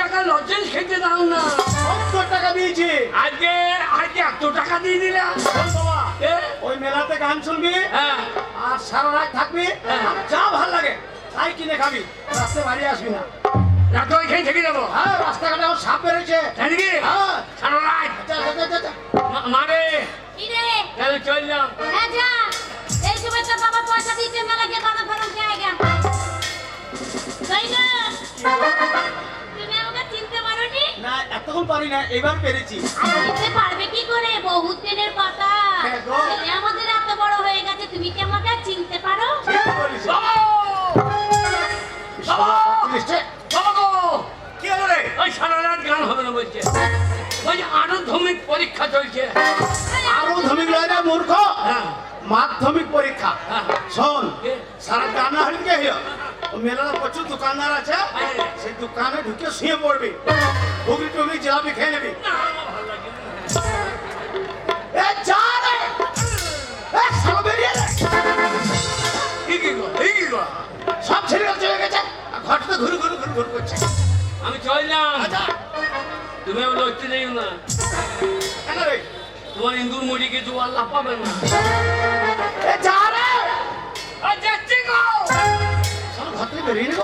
টাকা লজেন্স খেতে দাও না। 70 টাকা দিয়েছি। আজকে এত টাকা দিয়ে দিলাম। শোন বাবা, এ? ওই মেলাতে গান শুনবি হ্যাঁ আর সারা রাত থাকবি, হ্যাঁ। আর যা ভাল লাগে তাই কিনে খাবি, রাস্তায় বাড়ি আসবি না। রাত ওইখানে থেকে যাবো। হ্যাঁ, রাস্তাঘাটে আমার সাপ বেরোচ্ছে। তাই নাকি? হ্যাঁ, সারা রাত যা, যা, যা, যা, যা। মারে কি রে? তাহলে চললাম। হ্যাঁ যা। এই সময় তো বাবা পয়সা দিতে মেলা গিয়ে বাবা ফেরত জায়গা। তাই না? তুমি আমাকে চিনতে পারোনি? না, এতক্ষণ পারি না, এবার পেরেছি। আর চিনতে পারবে কি করে? বহুত দিনের কথা। হ্যাঁ গো। ছেলে আমাদের এত বড় হয়ে গেছে, তুমি কি আমাকে আর চিনতে পারো? ঠিক বলিস। বাবা! বাবা! নিশ্চয়। বাবা গো! কি হলো রে? ওই সারা রাত গান হবে না বলছে। ওই যে আনুধমিক পরীক্ষা চলছে। আরো ধমিক লয় না মূর্খ, হ্যাঁ মাধ্যমিক পরীক্ষা। হ্যাঁ। শোন, এ? সারা গানা হরিকে হইল মেলার প্রচুর দোকানদার আছে, হ্যাঁ। সেই দোকানে ঢুকে শুয়ে পড়বি, ঘুগনি টুগনি জিলাপি খেয়ে নেবি। না, আমার ভালো লাগে না। এ যা রে, এ শালা বেরিয়ে রে। এই কি গো? এই কি গো? সব ছেলেরা চলে গেছে, আর ঘরটা ঘুরে ঘুরে ঘুরে ঘুরে করছে। আমি চললাম। আচ্ছা, তুমি আমার লড়তে নেই না। কেন রে? তোমার ইন্দুর মুড়ি কিছু আল্লাহ পাবে না। এ যা রে, যাচ্ছি গো। শালা ঘর থেকে বেরিয়ে নে।